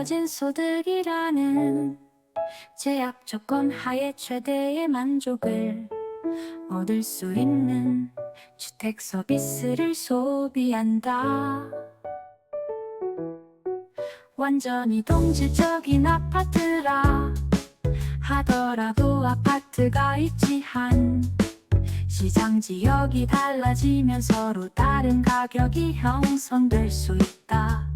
정해진 소득이라는 제약 조건 하에 최대의 만족을 얻을 수 있는 주택 서비스를 소비한다. 완전히 동질적인 아파트라 하더라도 아파트가 있지한 시장 지역이 달라지면 서로 다른 가격이 형성될 수 있다.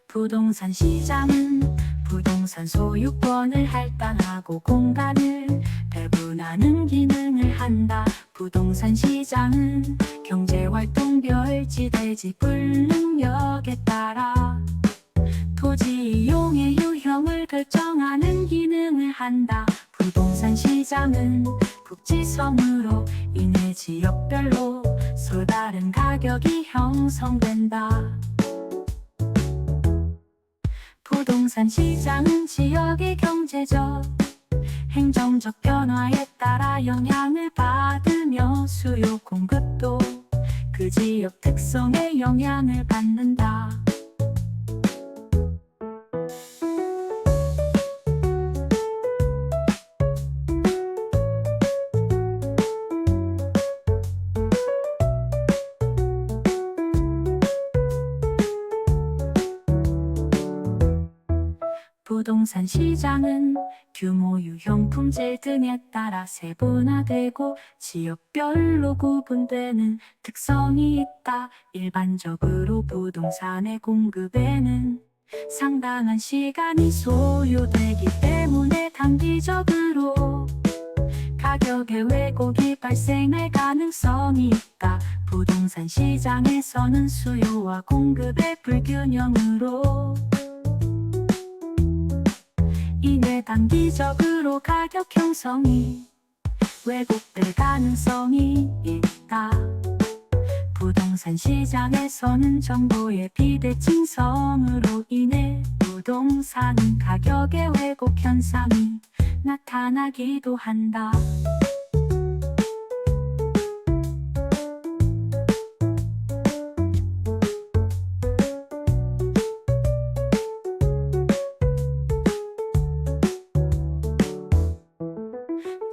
부동산 시장은 부동산 소유권을 할당하고 공간을 배분하는 기능을 한다. 부동산 시장은 경제활동별 지대지 불능력에 따라 토지 이용의 유형을 결정하는 기능을 한다. 부동산 시장은 국지성으로 인해 지역별로 서다른 가격이 형성된다. 부동산 시장은 지역의 경제적, 행정적 변화에 따라 영향을 받으며 수요 공급도 그 지역 특성에 영향을 받는다. 부동산 시장은 규모, 유형, 품질 등에 따라 세분화되고 지역별로 구분되는 특성이 있다. 일반적으로 부동산의 공급에는 상당한 시간이 소요되기 때문에 단기적으로 가격의 왜곡이 발생할 가능성이 있다. 부동산 시장에서는 수요와 공급의 불균형으로 인해 단기적으로 가격 형성이 왜곡될 가능성이 있다. 부동산 시장에서는 정보의 비대칭성으로 인해 부동산 가격의 왜곡 현상이 나타나기도 한다.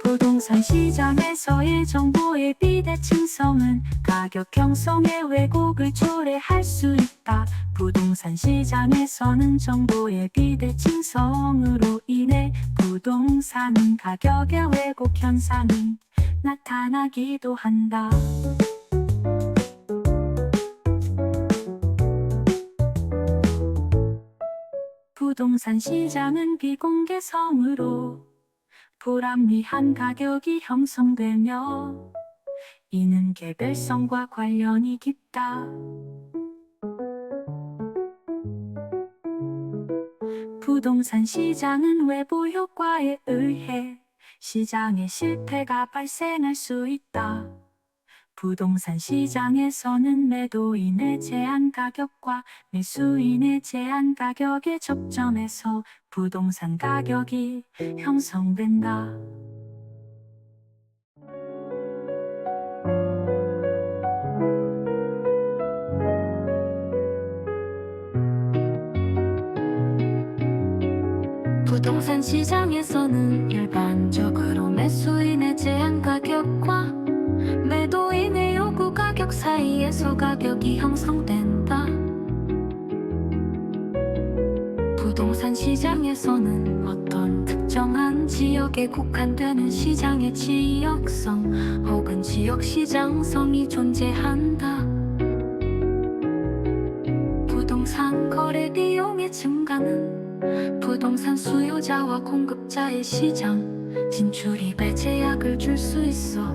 부동산 시장에서의 정보의 비대칭성은 가격 형성의 왜곡을 초래할 수 있다. 부동산 시장에서는 정보의 비대칭성으로 인해 부동산 가격의 왜곡 현상이 나타나기도 한다. 부동산 시장은 비공개성으로 불합리한 가격이 형성되며 이는 개별성과 관련이 깊다. 부동산 시장은 외부 효과에 의해 시장의 실패가 발생할 수 있다. 부동산 시장에서는 매도인의 제한 가격과 매수인의 제한 가격의 접점에서 부동산 가격이 형성된다. 부동산 시장에서는 일반적으로 매수인의 제한 가격과 매도인의 요구 가격 사이에서 가격이 형성된다. 부동산 시장에서는 어떤 특정한 지역에 국한되는 시장의 지역성 혹은 지역시장성이 존재한다. 부동산 거래 비용의 증가는 부동산 수요자와 공급자의 시장 진출입에 제약을 줄 수 있어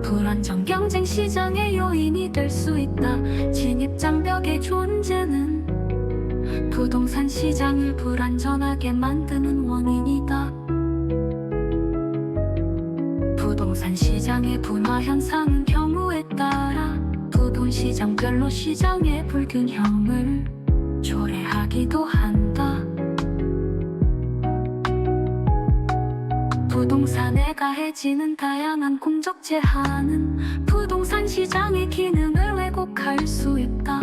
불안정 경쟁 시장의 요인이 될 수 있다. 진입장벽의 존재는 부동산 시장을 불안전하게 만드는 원인이다. 부동산 시장의 분화 현상은 경우에 따라 부동시장별로 시장의 불균형을 초래하기도 한다. 부동산에 가해지는 다양한 공적 제한은 부동산 시장의 기능을 왜곡할 수 있다.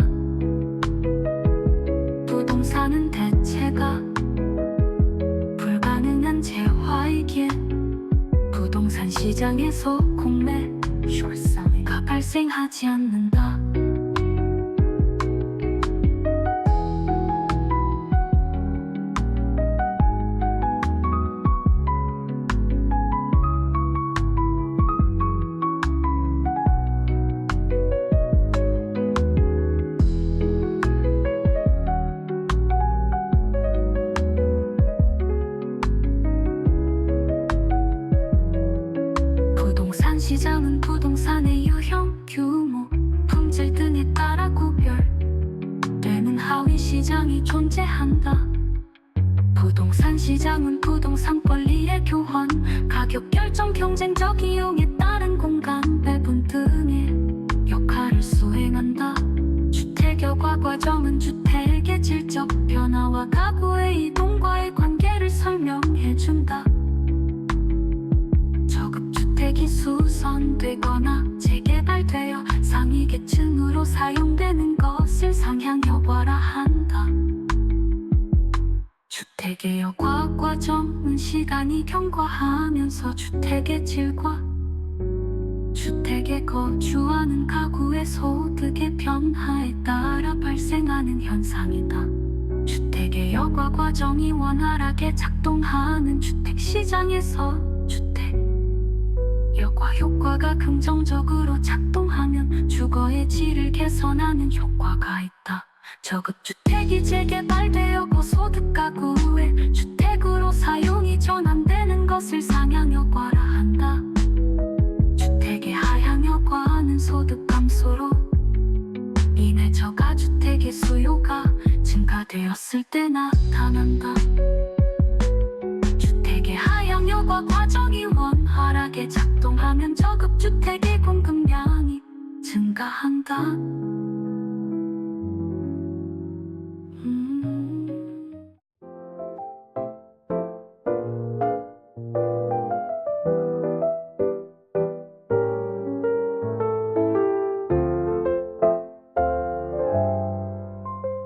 부동산 없다는 대체가 불가능한 재화이기에 부동산 시장에서 공매가 발생하지 않는다. 부동산 시장은 부동산의 유형, 규모, 품질 등에 따라 구별되는 하위 시장이 존재한다. 부동산 시장은 부동산 권리의 교환, 가격 결정, 경쟁적 이용에 따른 공간 배분 등의 역할을 수행한다. 주택여과 과정은 주택의 질적 변화와 가구의 이동과의 관계를 설명해준다. 저급주택이 수선되거나 재개발되어 상위계층으로 사용되는 것을 상향여과라 한다. 주택의 여과 과정은 시간이 경과하면서 주택의 질과 주택에 거주하는 가구의 소득의 변화에 따라 발생하는 현상이다. 주택의 여과 과정이 원활하게 작동하는 주택시장에서 주택 여과 효과가 긍정적으로 작동하면 주거의 질을 개선하는 효과가 있다. 저급주택이 재개발되어 고소득 가구의 주택으로 사용이 전환되는 것을 상향여과라 한다. 주택의 하향여과는 소득 감소로 인해 저가주택의 수요가 증가되었을 때 나타난다. 주택의 하향여과 과정이 원활하게 작동하면 저급주택의 공급량이 증가한다.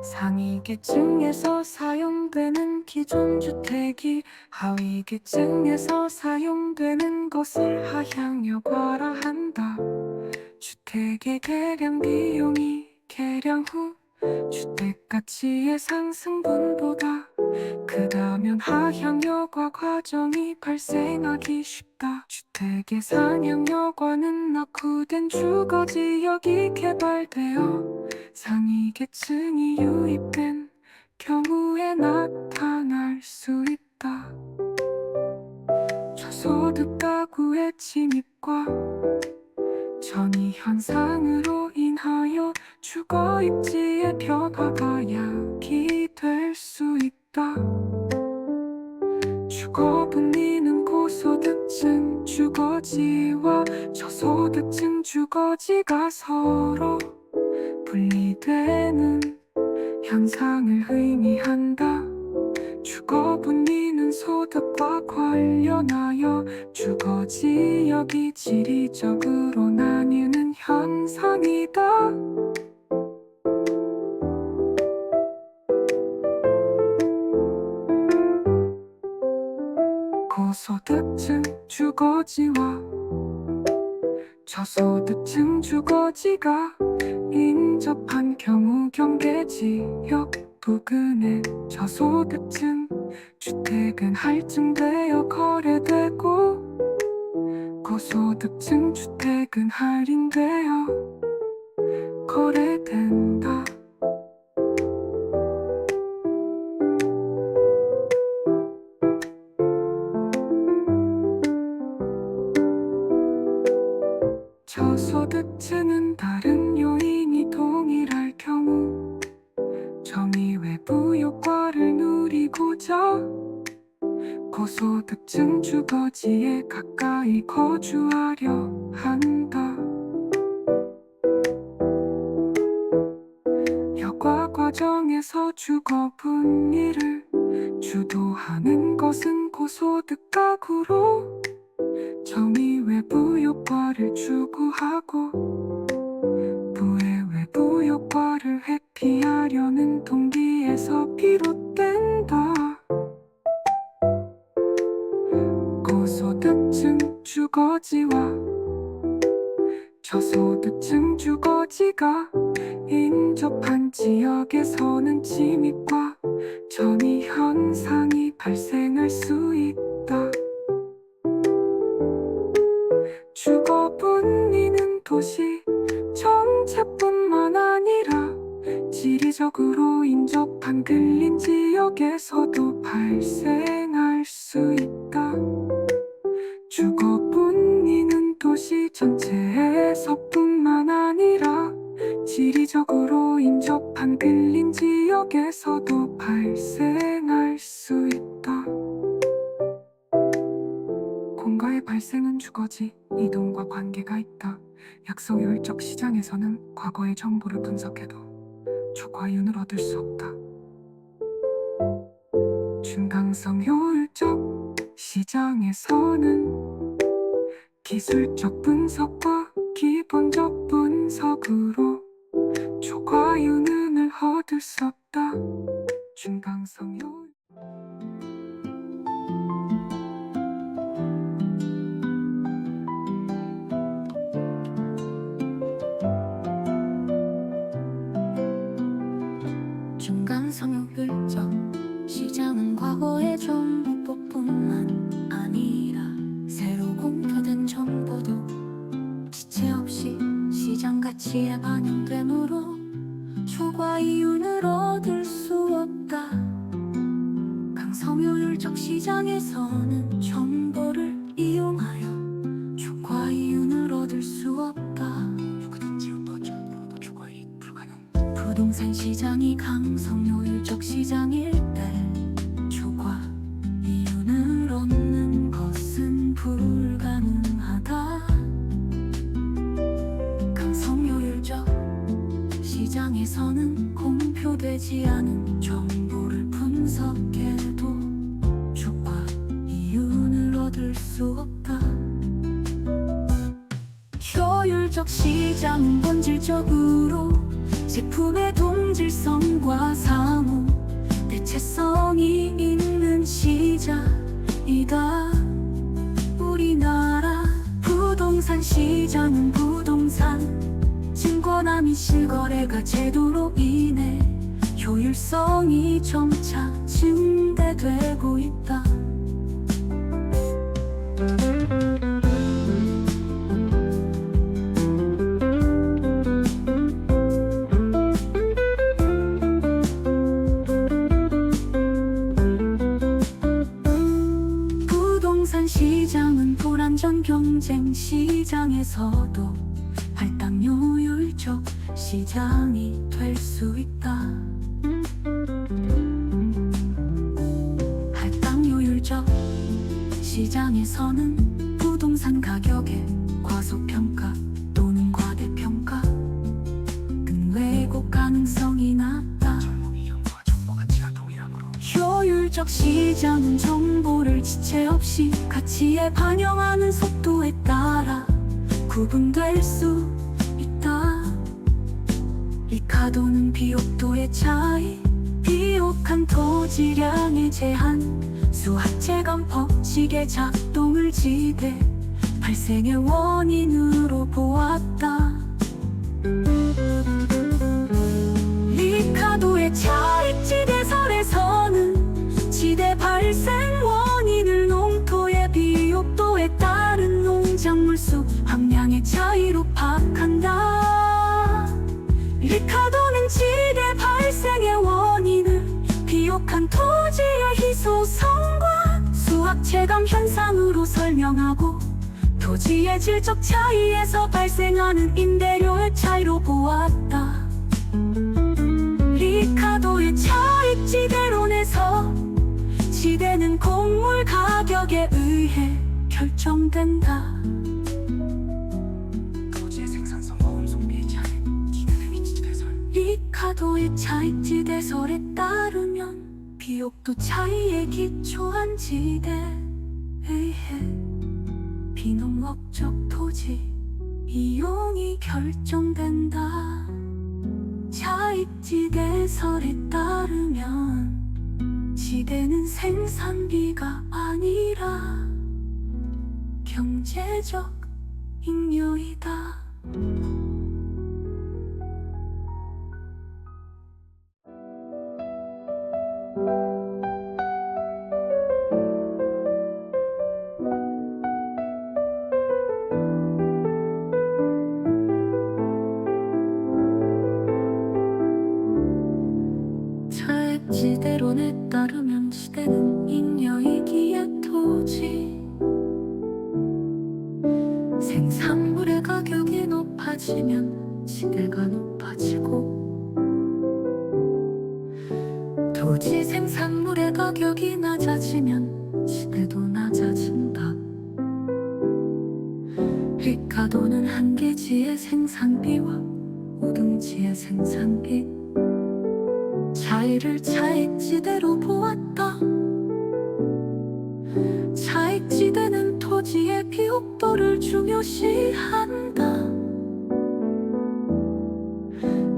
상위계층에서 사용되는 기존 주택이 하위계층에서 사용되는 것을 하향여과라 한다. 주택의 개량 비용이 개량 후 주택 가치의 상승분보다 크다면 하향여과 과정이 발생하기 쉽다. 주택의 상향여과는 낙후된 주거지역이 개발되어 상위계층이 유입된 경우에 나타날 수 있다. 저소득 가구의 침입과 전이 현상으로 인하여 주거 입지의 변화가 야기될 수 있다. 주거 분리는 고소득층 주거지와 저소득층 주거지가 서로 분리되는 현상을 의미한다. 주거 분리는 소득과 관련하여 주거지역이 지리적으로 나뉘는 현상이다. 고소득층 주거지와 저소득층 주거지가 인접한 경우 경계지역 부근의 저소득층 주택은 할증되어 거래되고 고소득층 주택은 할인되어 거래된다. 저소득층은 다른 요인이 동일할 경우 정의 외부 효과를 누리고자 고소득층 주거지에 가까이 거주하려 한다. 여과 과정에서 주거 분리를 주도하는 것은 고소득 가구로 정의 외부 효과를 추구하고 부의 외부 효과를 회피 피하려는 동기에서 비롯된다. 고소득층 주거지와 저소득층 주거지가 인접한 지역에서는 침입과 전이 현상이 발생할 수 있다. 주거 분리는 도시 전체뿐만 아니라 지리적으로 인접한 근린 지역에서도 발생할 수 있다. 주거 분리는 도시 전체에서뿐만 아니라 지리적으로 인접한 근린 지역에서도 발생할 수 있다. 공가의 발생은 주거지 이동과 관계가 있다. 약속효율적 시장에서는 과거의 정보를 분석해도 초과이윤을 얻을 수 없다. 중간성 효율적 시장에서는 기술적 분석과 기본적 분석으로 초과이윤을 얻을 수 없다. 중간성 효율 중간성 효율적 시장은 과거의 정보뿐만 아니라 새로 공표된 정보도 지체 없이 시장 가치에 반영되므로 초과이윤을 얻을 수 없다. 강성효율적 시장에서는 정보를 이용하여 초과이윤을 얻을 수 없다. 누구든지 어떤 정보로도 초과이익 불가능. 부동산 시장이 강성효율적 시장일 때 초과이윤을 얻는 것은 불가능하다. 강성효율적 시장에서는 공표되지 않은 정보를 분석해도 초과이윤을 얻을 수 없다. 효율적 시장은 본질적으로 제품의 동질성과 상호 대체성이 있는 시장이다. 우리나라 부동산 시장은 부동산 증권화 및 실거래가 제도로 인해 효율성이 점차 증대되고 있다. 부동산 시장은 불안전 경쟁 시장에서도 할당효율적 시장이 될 수 있다. 할당효율적 시장에서는 부동산 가격의 과소평가 또는 과대평가 등 왜곡 가능성이 낮다. 정보이용과 정보 가치가 동일하므로 효율적 시장은 정보를 지체 없이 가치에 반영하는 속도에 따라 구분될 수 있다. 리카도는 비옥도의 차이, 비옥한 토지량의 제한, 수학체감 법칙의 작동을 지대 발생의 원인으로 보았다. 리카도의 차익지대설에서는 지대 발생 원인을 농토의 비옥도에 따른 농작물 수 함량의 차이로 파악한다. 리카도는 지대 발생의 원인을 비옥한 토지의 희소성과 수학체감 현상으로 설명하고 토지의 질적 차이에서 발생하는 임대료의 차이로 보았다. 리카도의 차익지대론에서 지대는 곡물 가격에 의해 결정된다. 토지의 생산성과 운송비의 차이, 지대의 위치대설. 리카도의 차익지대설에 따르면 비옥도 차이에 기초한 지대에 의해 비농업적 토지 이용이 결정된다. 자익지대설에 따르면 지대는 생산비가 아니라 경제적 잉여이다. 자익지대론에 따르면 지대는 잉여이기에 토지 생산물의 가격이 높아지면 지대가 높아지고 토지 생산물의 가격이 낮아지면 지대도 낮아진다. 리카도는 한 개지의 생산비와 5등지의 생산비 차이를 자익지대로 보았다. 자익지대는 토지의 비옥도를 중요시한다.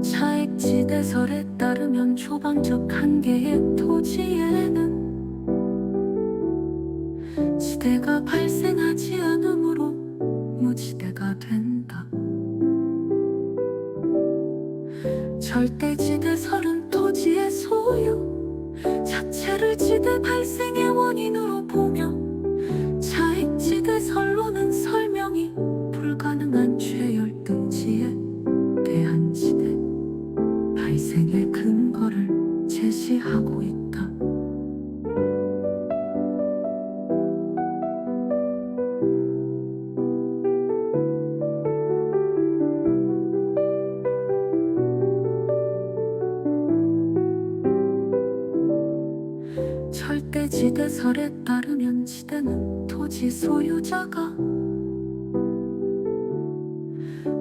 자익지대설에 따르면 초반적 한 개의 토지에는 지대가 발생하지 않으므로 무지대가 된다. 절대지대설은 토지의 소유 자체를 지대 발생의 원인으로 보며 자익지대설로는 설명이 불가능한 최열등지에 대한 지대 발생의 근거를 제시하고 있다. 절대지대설에 따르면 지대는 토지 소유자가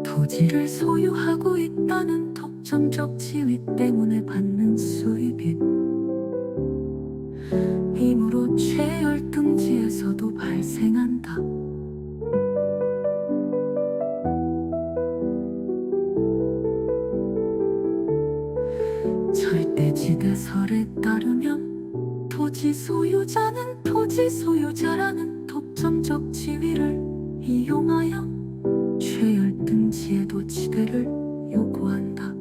토지를 소유하고 있다는 독점적 지위 때문에 받는 수입이 이므로 최열등지에서도 발생한다. 절대지대설에 따르면 토지 소유자는 토지 소유자라는 독점적 지위를 이용하여 최열등지에도 지대를 요구한다.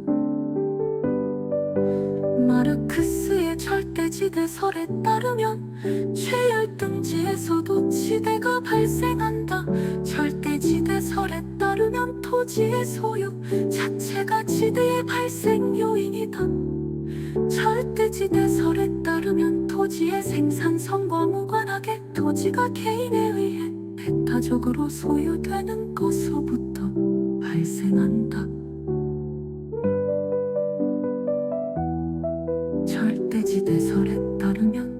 마르크스의 절대지대설에 따르면 최열등지에서도 지대가 발생한다. 절대지대설에 따르면 토지의 소유 자체가 지대의 발생 요인이다. 절대지대설에 따르면 토지의 생산성과 무관하게 토지가 개인에 의해 배타적으로 소유되는 것으로부터 발생한다. 절대지대설에 따르면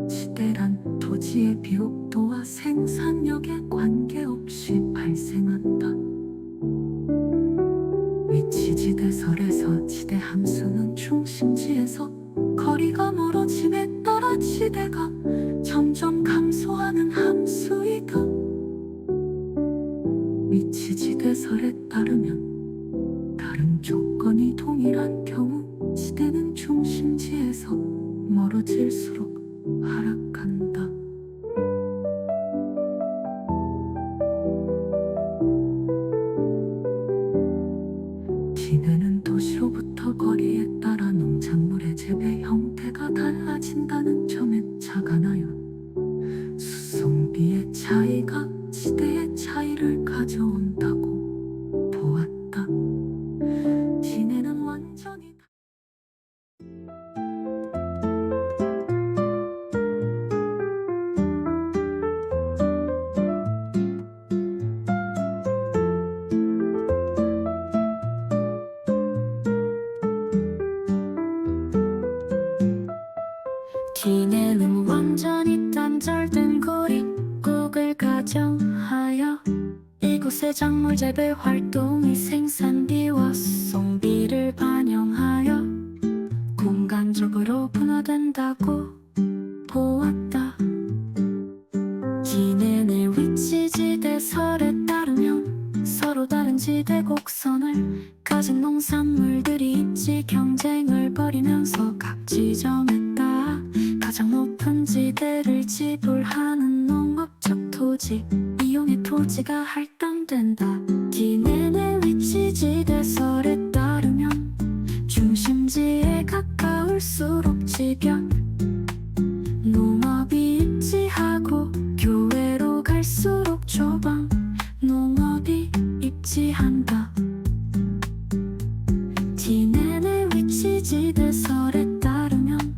지대란 토지의 비옥도와 생산력에 관계없이 발생한다. 위치지대설에서 지대 함수는 중심지에서 거리가 멀어짐에 따라 지대가 점점 감소하는 함수이다. 위치지대설에 따르면 다른 조건이 동일한 경우 지대는 중심지에서 멀어질수록 하락한다. 지대는 도시로부터 거리에 따라 농작물의 재배 형태가 달라진다는 점에 착안하여 수송비의 차이가 지대의 차이를 가져온다고 보았다. 지대는 완전히 기내는 완전히 단절된 고립국을 가정하여 이곳의 작물 재배 활동이 생산비와 수송비를 반영하여 공간적으로 분화된다고 보았다. 기내의 위치지대설에 따르면 서로 다른 지대 곡선을 가진 농산물들이 입지 경쟁을 벌이면서 각 지점에 따라 가장 높은 지대를 지불하는 농업적 토지 이용의 토지가 할당된다. 디넨의 위치 지대설에 따르면 중심지에 가까울수록 지변 농업이 입지하고 교외로 갈수록 조방 농업이 입지한다. 디넨의 위치 지대설에 따르면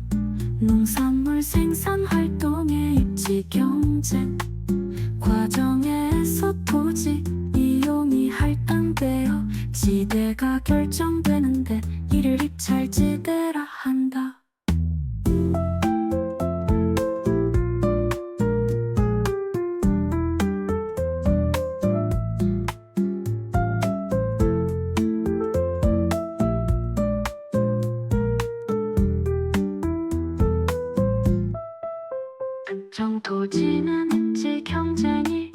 농산물 생산 활동의 입지 경쟁 과정에서 토지 이용이 할당되어 지대가 결정되는데 이를 입찰지대라 한다. 특정 토지는 입지 경쟁이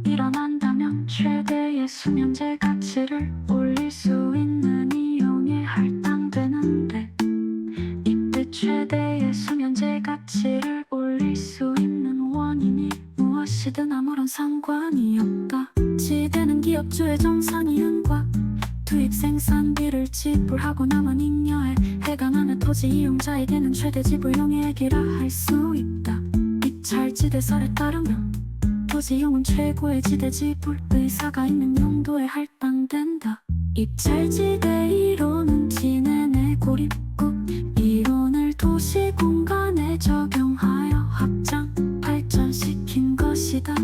일어난다면 최대의 수면제 가치를 올릴 수 있는 이용에 할당되는데 이때 최대의 수면제 가치를 올릴 수 있는 원인이 무엇이든 아무런 상관이 없다. 지대는 기업주의 정산 이윤과 투입 생산비를 지불하고 남은 잉여에 해당하는 토지 이용자에게는 최대 지불용액이라 할 수 있다. 입찰지대설에 따르면 토지 이용은 최고의 지대 지불 의사가 있는 용도에 할당된다. 입찰지대 이론은 디넨의 고립국 이론을 도시 공간에 적용하여 확장, 발전시킨 것이다.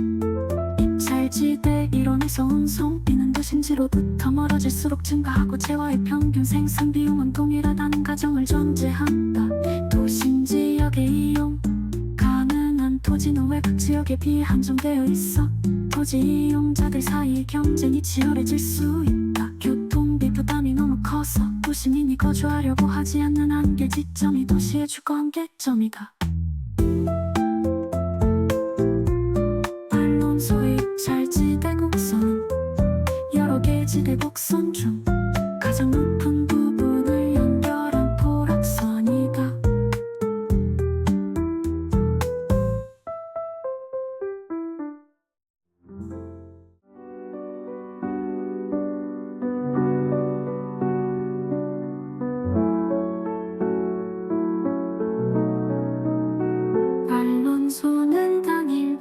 입찰지대 이론에서 운송비는 도심지로부터 멀어질수록 증가하고 재화의 평균 생산 비용은 동일하다는 가정을 전제한다. 도심지역의 이용 토지는 외곽 지역에 비해 한정되어 있어 토지 이용자들 사이 경쟁이 치열해질 수 있다. 교통비 부담이 너무 커서 도시민이 거주하려고 하지 않는 한계 지점이 도시의 주거 한계점이다. 반론소의 입찰지대 곡선은 여러 개의 지대 곡선 중 가장 높은 부분을 연결한 포락선이다. 반론소는 단일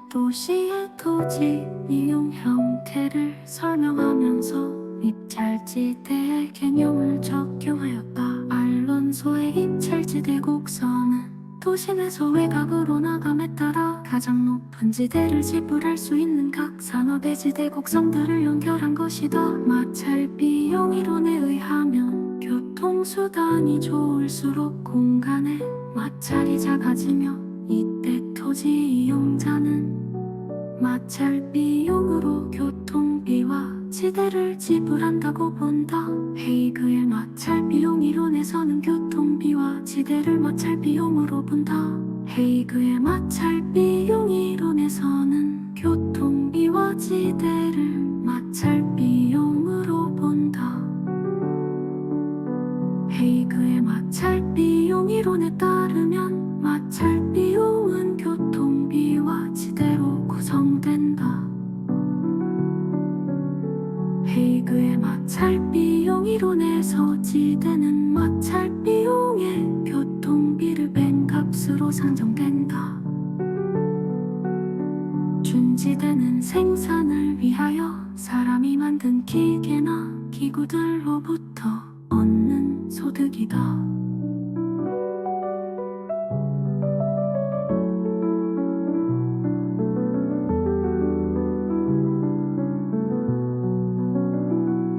도시의 토지 이용 형태를 설명하면서 입찰지대의 개념을 적용하였다. 반론소의 입찰지대 곡선은 도심에서 외곽으로 나감에 따라 가장 높은 지대를 지불할 수 있는 각 산업의 지대 곡선들을 연결한 것이다. 마찰 비용 이론에 의하면 교통수단이 좋을수록 공간의 마찰이 작아지며 이때 토지 이용자는 마찰 비용으로 교통비와 지대를 지불한다고 본다. 헤이그의 마찰 비용 이론에서는 교통비와 지대를 마찰 비용으로 본다. 헤이그의 마찰 비용 이론에서는 교통비와 지대를 마찰 비용으로 본다. 헤이그의 마찰 비용 이론에 따르면 마찰 비용은 교통비와 지대로 구성된다. 헤이그의 마찰 비용 이론에서 지대는 마찰 비용에 교통비를 뺀 값으로 산정된다. 준지대는 생산을 위하여 사람이 만든 기계나 기구들로부터 얻는 소득이다.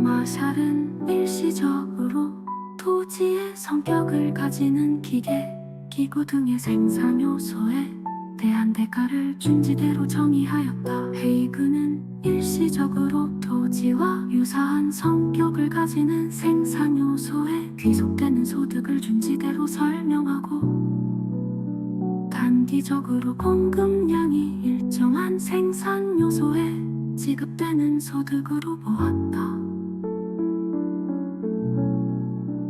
마샬은 일시적으로 토지의 성격을 가지는 기계, 기구 등의 생산 요소에 대한 대가를 준지대로 정의하였다. 헤이그는 일시적으로 토지와 유사한 성격을 가지는 생산 요소에 귀속되는 소득을 준지대로 설명하고 단기적으로 공급량이 일정한 생산 요소에 지급되는 소득으로 보았다.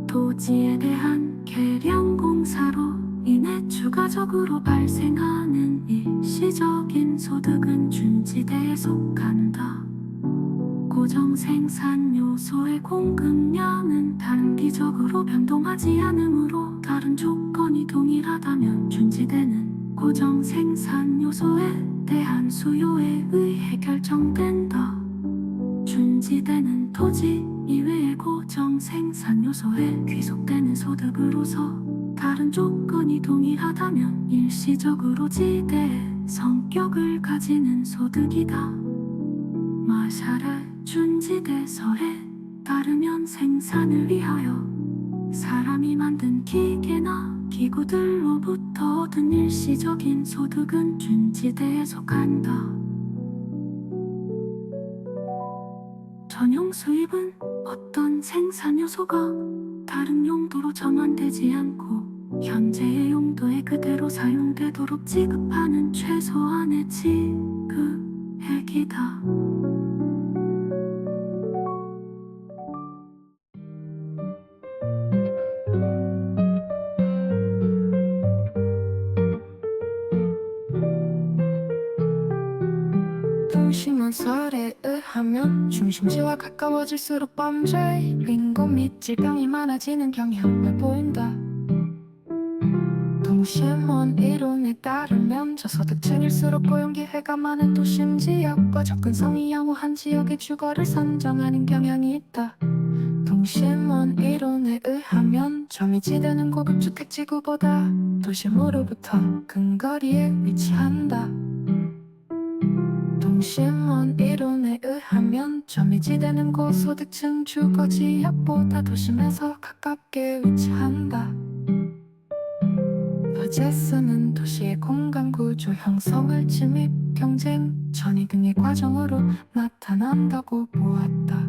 토지에 대한 개량 공사로 인해 추가적으로 발생하는 일시적인 소득은 준지대에 속한다. 고정 생산 요소의 공급량은 단기적으로 변동하지 않으므로 다른 조건이 동일하다면 준지대는 고정 생산 요소에 대한 수요에 의해 결정된다. 준지대는 토지 이외의 고정 생산 요소에 귀속되는 소득으로서 다른 조건이 동일하다면 일시적으로 지대의 성격을 가지는 소득이다. 마샬의 준지대설에 따르면 생산을 위하여 사람이 만든 기계나 기구들로부터 얻은 일시적인 소득은 준지대에 속한다. 전용 수입은 어떤 생산 요소가 다른 용도로 전환되지 않고 현재의 용도에 그대로 사용되도록 지급하는 최소한의 지급액이다. 동심원설에 의하면 중심지와 가까워질수록 범죄, 빈곤 및 질병이 많아지는 경향을 보인다. 동심원 이론에 따르면 저소득층일수록 고용기회가 많은 도심지역과 접근성이 양호한 지역의 주거를 선정하는 경향이 있다. 동심원 이론에 의하면 점유지대는 고급주택지구보다 도심으로부터 근거리에 위치한다. 동심원 이론에 의하면 점유지대는 고소득층 주거지역보다 도심에서 가깝게 위치한다. 버제스는 도시의 공간구조 형성을 침입, 경쟁, 전이 등의 과정으로 나타난다고 보았다.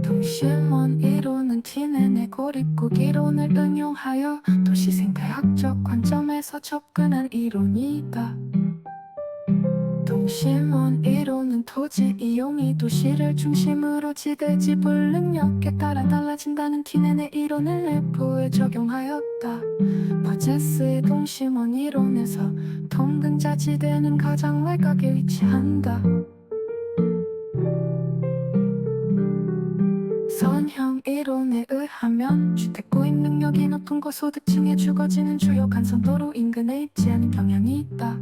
동심원 이론은 티넨의 고립국 이론을 응용하여 도시 생태학적 관점에서 접근한 이론이다. 동심원 이론은 토지 이용이 도시를 중심으로 지대 지불 능력에 따라 달라진다는 티넨의 이론을 내부에 적용하였다. 버제스의 동심원 이론에서 동등자지대는 가장 외곽에 위치한다. 선형 이론에 의하면 주택 구입 능력이 높은 고소득층의 주거지는 주요 간선도로 인근에 있지 않은 경향이 있다.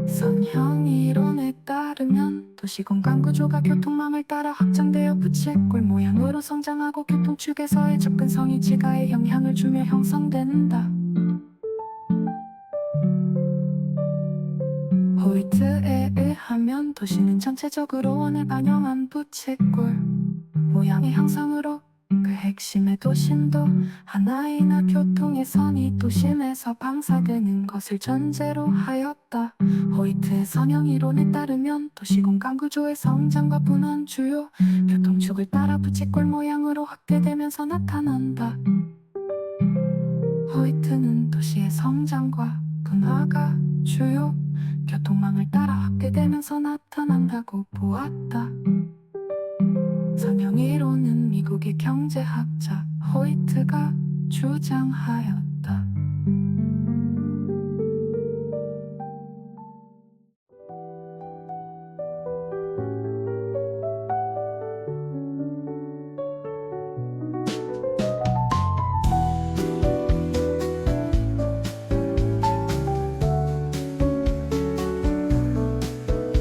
선형 이론에 따르면 도시 공간 구조가 교통망을 따라 확장되어 부채꼴 모양으로 성장하고 교통축에서의 접근성이 지가에 영향을 주며 형성된다. 호이트에 의하면 도시는 전체적으로 원을 반영한 부채꼴 모양의 형성으로 그 핵심의 도심도 하나이나 교통의 선이 도심에서 방사되는 것을 전제로 하였다. 호이트의 선형 이론에 따르면 도시 공간 구조의 성장과 분화는 주요 교통축을 따라 부채꼴 모양으로 확대되면서 나타난다. 호이트는 도시의 성장과 분화가 주요 교통망을 따라 확대되면서 나타난다고 보았다. 선형 이론은 미국의 경제학자 호이트가 주장하였다.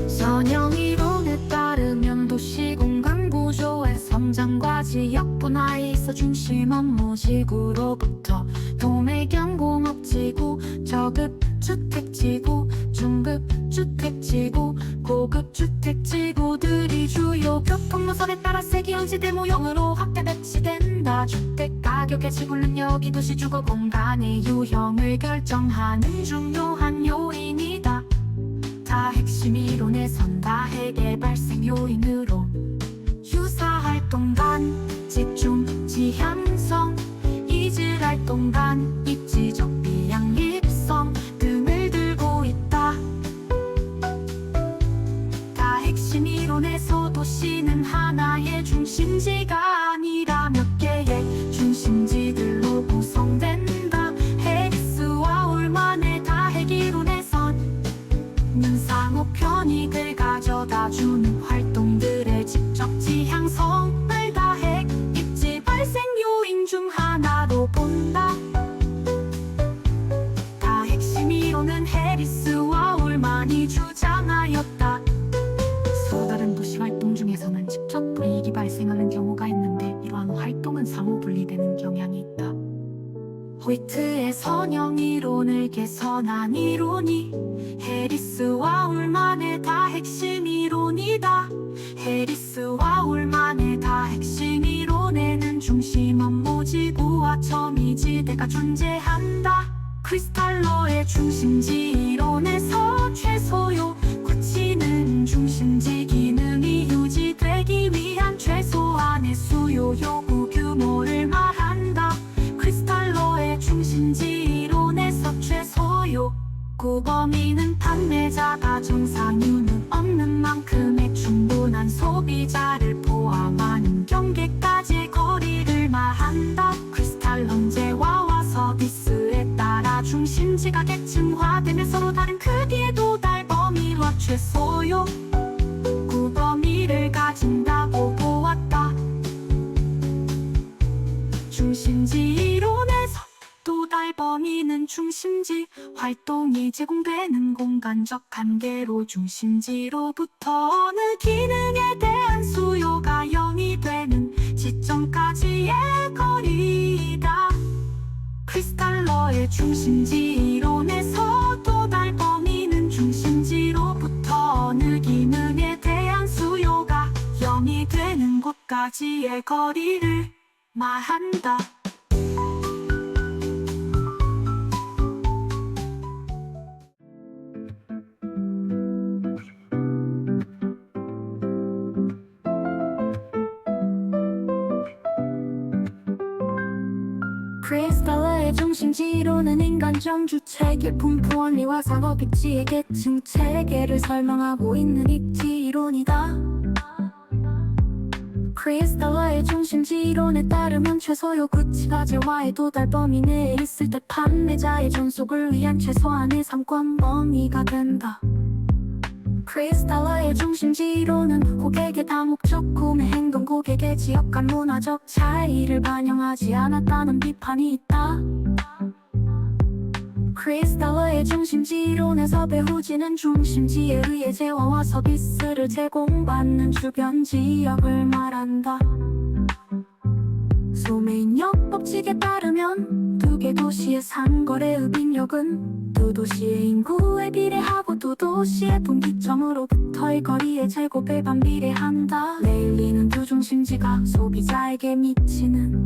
선형 이론에 따르면 도시 공간 구조의 성장과 지역 분화에 있어 중심 업무지구로부터 도매경공업지구, 저급주택지구, 중급주택지구, 고급주택지구들이 주요 교통노선에 따라 세기현지대 모형으로 확대 배치된다. 주택 가격의 지불 능력이 도시 주거 공간의 유형을 결정하는 중요한 요인이다. 핵심 이론에선 다핵의 발생 요인으로 유사활동간, 집중, 지향성, 이질활동간, 입지적 비양립성 등을 들고 있다. 핵심 이론에서 도시는 하나의 중심지가 아니라 몇 개의 중심지들로 구성된다. 해리스와 올만의 다핵 이론에선 상호 편익을 가져다주는 활동들의 직접 지향성을 다핵 입지 발생 요인 중 하나로 본다. 다핵심 이론은 해리스와 올만이 주장하였다. 다른 도시 활동 중에서는 직접 불이익이 발생하는 경우가 있는데 이러한 활동은 상호 분리되는 경향이 있다. 호이트의 선형 이론을 개선한 이론이 해리스와 올만의 다핵심 이론이다. 해리스와 올만의 다핵심 이론에는 중심 업무 지구와 점이지대가 존재한다. 크리스탈러의 중심지 이론에서 최소요 구치는 중심지 기능이 유지되기 위한 최소한의 수요 요구 규모를 말한다. 크리스탈러의 중심지 이론에서 최소 요구 범위는 판매자가 정상유는 없는 만큼의 충분한 소비자를 포함하는 경계까지의 거리를 말한다. 크리스탈 형제와 서비스에 따라 중심지가 계층화되며 서로 다른 크기의 도달 범위와 최소 요구 범위를 가진다고 보았다. 중심지 이론에서 도달 범위는 중심지 활동이 제공되는 공간적 한계로 중심지로부터 어느 기능에 대한 수요가 0이 되는 지점까지의 거리이다. 크리스탈러의 중심지 이론에서 도달 범위는 중심지로부터 어느 기능에 대한 수요가 0이 되는 곳까지의 거리를 말한다. 크리스탈러의 중심지로는 인간적 주체계 분포 원리와 상업 입지의 계층 체계를 설명하고 있는 입지 이론이다. 크리스탈러의 중심지 이론에 따르면 최소 요구치가 재화의 도달 범위 내에 있을 때 판매자의 존속을 위한 최소한의 상권 범위가 된다. 크리스탈러의 중심지 이론은 고객의 다목적 구매 행동, 고객의 지역 간 문화적 차이를 반영하지 않았다는 비판이 있다. 크리스탈러의 중심지 이론에서 배후지는 중심지에 의해 재화와 서비스를 제공받는 주변 지역을 말한다. 소매인력 법칙에 따르면 두 개 도시의 상거래의 빈력은 두 도시의 인구에 비례하고 두 도시의 분기점으로부터의 거리의 제곱에 반비례한다. 레일리는 두 중심지가 소비자에게 미치는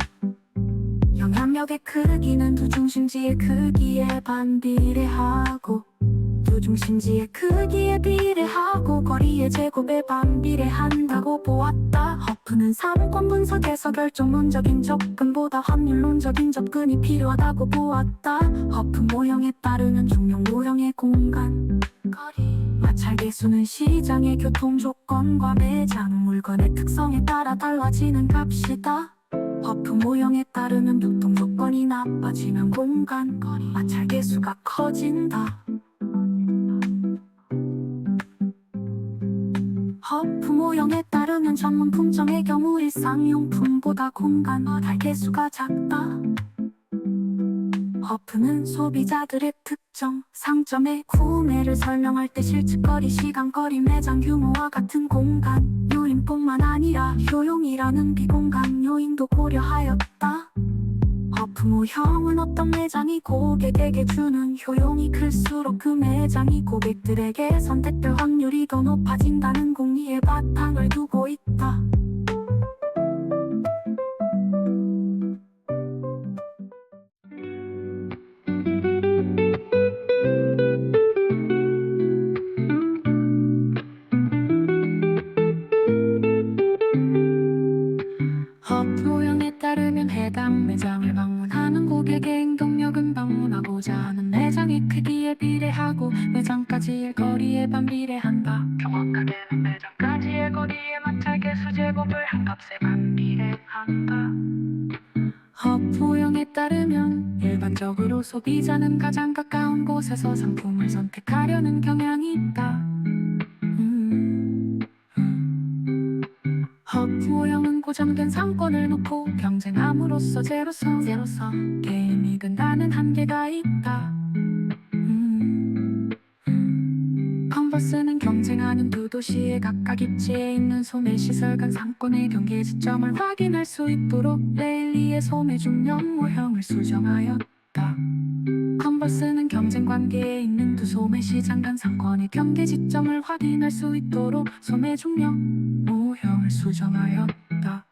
영향력의 크기는 두 중심지의 크기에 반비례하고 두 중심지의 크기에 비례하고 거리의 제곱에 반비례한다고 보았다. 허프는 상권 분석에서 결정론적인 접근보다 확률론적인 접근이 필요하다고 보았다. 허프 모형에 따르면 중용 모형의 공간 거리 마찰 계수는 시장의 교통 조건과 매장 물건의 특성에 따라 달라지는 값이다. 허프 모형에 따르면 교통 조건이 나빠지면 공간 거리 마찰 계수가 커진다. 허프 모형에 따르면 전문 품종의 경우 일상용품보다 공간 마찰 계수가 작다. 허프는 소비자들의 특정 상점의 구매를 설명할 때 실측거리, 시간거리, 매장 규모와 같은 공간 요인뿐만 아니라 효용이라는 비공간 요인도 고려하였다. 허프 모형은 어떤 매장이 고객에게 주는 효용이 클수록 그 매장이 고객들에게 선택될 확률이 더 높아진다는 공리에 바탕을 두고 있다. 허프 모형에 따르면 해당 매장을 방문하는 고객의 행동력은 방문하고자 하는 매장의 크기에 비례하고 매장까지의 거리에 반비례한다. 경험가되는 매장 값에만 비례한다. 허브용에 따르면 일반적으로 소비자는 가장 가까운 곳에서 상품을 선택하려는 경향이 있다. 허브용은 고정된 상권을 놓고 경쟁함으로써 제로섬 게임이 된다는 한계가 있다. 컨버스는 경쟁하는 두 도시의 각각 입지에 있는 소매시설 간 상권의 경계 지점을 확인할 수 있도록 레일리의 소매 중력 모형을 수정하였다. 컨버스는 경쟁 관계에 있는 두 소매 시장 간 상권의 경계 지점을 확인할 수 있도록 소매 중력 모형을 수정하였다.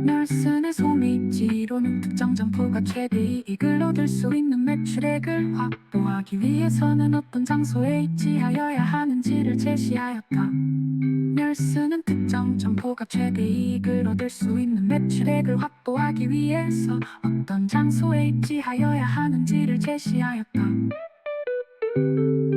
널슨의 소매 입지로는 특정 점포가 최대 이익을 얻을 수 있는 매출액을 확보하기 위해서는 어떤 장소에 위치하여야 하는지를 제시하였다. 널슨은 특정 점포가 최대 이익을 얻을 수 있는 매출액을 확보하기 위해서 어떤 장소에 위치하여야 하는지를 제시하였다.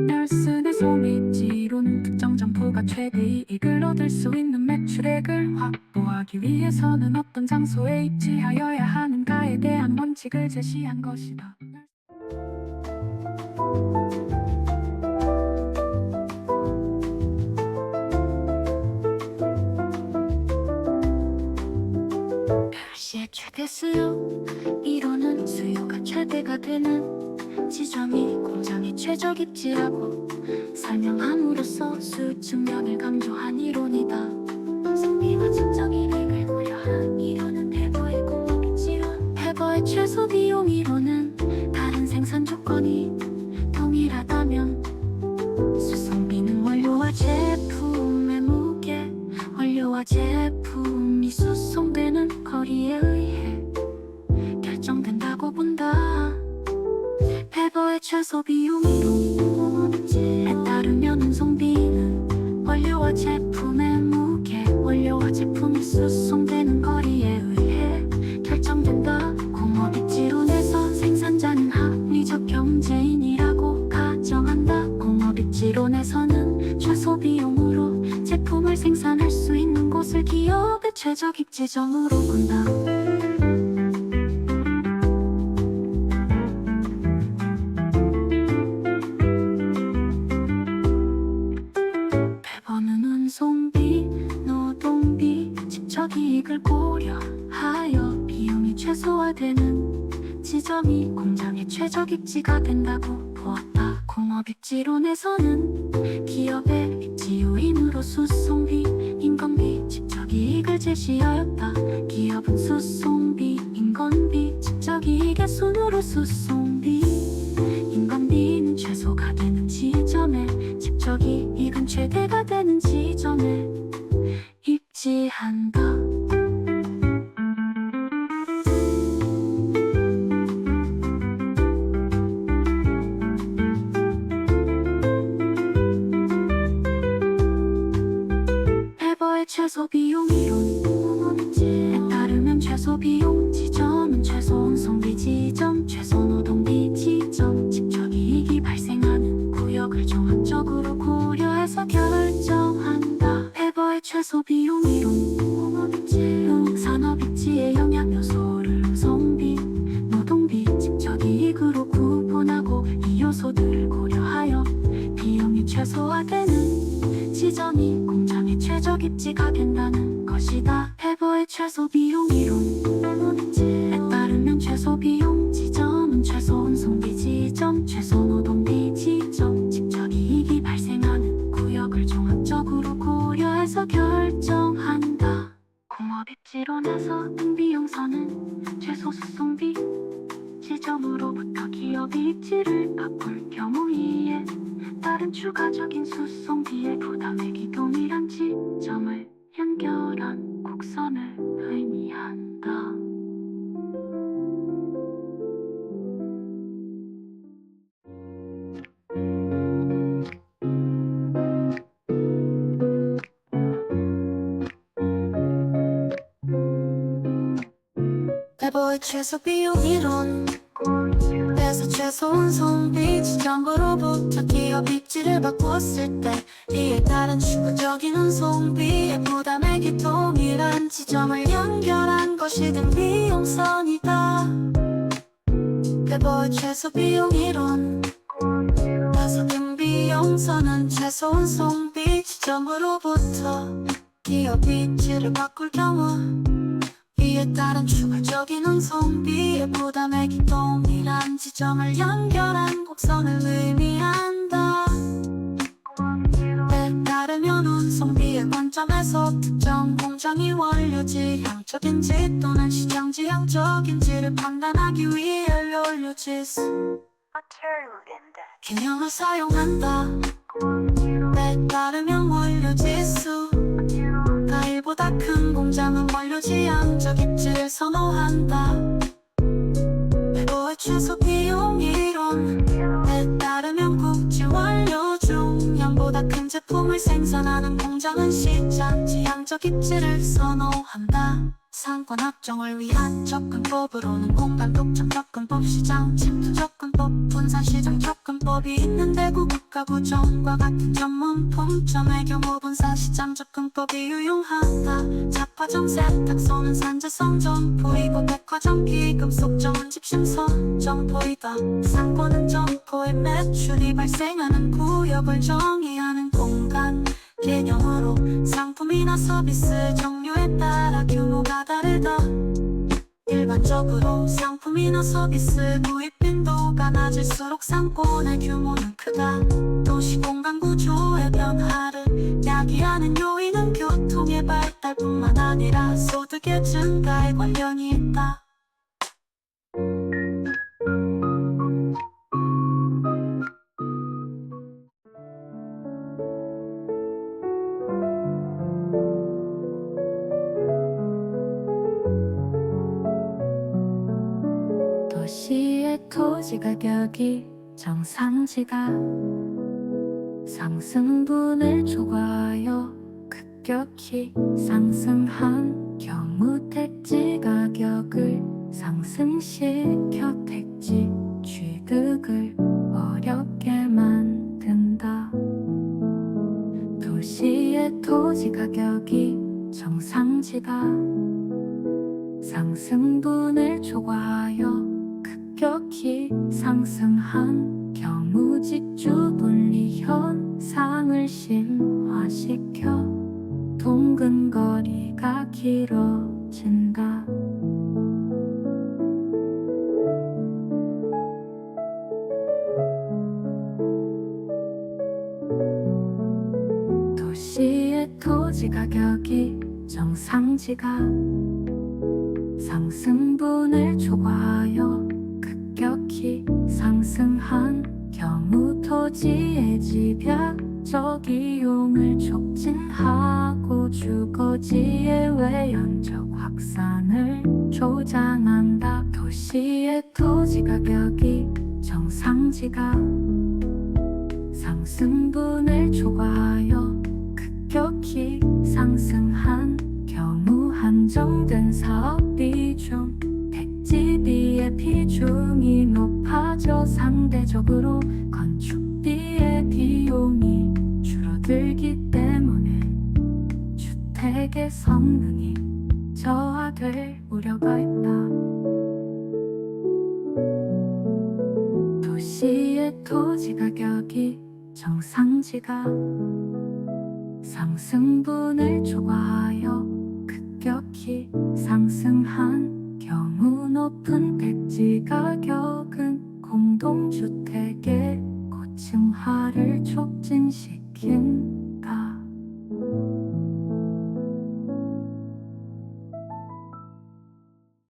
널슨의 소매 입지로는 특정 점포가 최대 이익을 얻을 수 있는 매출액을 확보하기 위해서는 어떤 장소에 위치하여야 하는가에 대한 원칙을 제시한 것이다. 별시의 최대 수요 이로는 수요가 최대가 되는 지점이 공장의 최적 입지라고 설명함으로써 수요 측면을 강조한 이론이다. 성비와 측정 이익을 고려한 이론은 페버의 공업 입지론, 페버의 최소 비용 이론은 다른 생산 조건이 동일하다면 수송비는 원료와 제품의 무게, 원료와 제품이 수송되는 거리에 의해 결정된다고 본다. 페버의 최소 비용 이론에 따르면 운송비는 원료와 제품의 무게, 원료와 제품이 수송되는 거리에 의해 결정된다. 공업 입지론에서 생산자는 합리적 경제인이라고 가정한다. 공업 입지론에서는 최소 비용으로 제품을 생산할 수 있는 곳을 기업의 최적 입지점으로 본다. 페버는 운송비, 노동비, 직접 이익을 고려하여 비용이 최소화되는 지점이 공장의 최적 입지가 된다고 보았다. 공업 입지론에서는 기업의 입지 요인으로 수송비, 인건비, 직접 이익을 제시하였다. 기업은 수송비, 인건비, 직접 이익의 순으로 수송비, 인건비는 최소가 되는 지점에 직접 이익은 최대가 되는 지점에 입지한다. 페버의 최소 비용 이론에 따르면 최소 비용 지점은 최소 운송비 지점, 최소 노동비 지점, 직접 이익이 발생하는 구역을 종합적으로 고려해서 결정한다. 페버의 최소 비용 이론 산업 입지의 영향 요소를 운송비, 노동비, 직접 이익으로 구분하고 이 요소들을 고려하여 비용이 최소화되는 지점이 공장의 최적 입지가 된다는 것이다. 페버의 최소 비용 이론에 따르면 최소 비용 지점은 최소 운송비 지점, 최소 노동비 지점, 직접 이익이 발생하는 구역을 종합적으로 고려해서 결정한다. 공업 입지론에서 등비용선은 최소 수송비 지점으로부터 기업이 입지를 바꿀 경우 이에 다른 추가적인 수송비의 부담액이 동일한 지점을 연결한 곡선을 의미한다. 배보의 최소 비용 이론 에서 최소한 소비 지점으로부터 기업 입지를 바꿨을 때 이에 따른 추가적인 운송비의 부담액이 동일한 지점을 연결한 것이 등 비용선이다. 배보의 최소 비용 이론 에서 등 비용선은 최소 운송비 지점으로부터 기업 입지를 바꿀 경우 이에 따른 추가적인 운송비의 부담액이 동일한 지점을 연결한 곡선을 의미한다. 에 따르면 운송비의 관점에서 특정 공장이 원료지 양적인지 또는 시장 지향적인지를 판단하기 위해 원료지수 개념을 사용한다. 에 따르면 원료지수 가일보다 큰 공장은 원료지 양적 입지를 선호한다. 배보의 최소 비용 이론에 따르면 국제 원료 중 양보다 큰 제품을 생산하는 공장은 시장 지향적 입지를 선호한다. 상권 확정을 위한 접근법으로는 공간 독점 접근법, 시장 침투 접근법, 분산 시장 접근법이 있는데 국가 구조과 같은 전문품점의 경우 분산 시장 접근법이 유용하다. 잡화점 세탁소는 산재성 점포이고 백화점 비금속 점은 집심선 점포이다. 상권은 점포의 매출이 발생하는 구역을 정의하는 공간 개념으로 상품이나 서비스 종류에 따라 규모가 다르다. 일반적으로 상품이나 서비스 구입 빈도가 낮을수록 상권의 규모는 크다. 도시 공간 구조의 변화를 야기하는 요인은 교통의 발달뿐만 아니라 소득의 증가에 관련이 있다. 도시의 토지 가격이 정상지가 상승분을 초과하여 급격히 상승한 경우 택지 가격을 상승시켜 택지 취득을 어렵게 만든다. 도시의 토지 가격이 정상지가 상승분을 초과하여 급격히 상승한 경우 직주 분리 현상을 심화시켜 동근거리가 길어진다. 도시의 토지 가격이 정상지가 상승분을 초과하여 급격히 상승한 경우 토지의 집약적 이용을 촉진하고 주거지의 외연적 확산을 조장한다. 도시의 토지 가격이 정상지가 상승분을 초과하여 급격히 상승한 경우 한정된 사업 비중 택지비의 비중이 높아져 상대적으로 건축비의 비용이 줄어들기 때문에 주택의 성능이 저하될 우려가 있다. 도시의 토지 가격이 정상지가 상승분을 초과하여 급격히 상승한 경우 높은 택지 가격은 공동주택의 고층화를 촉진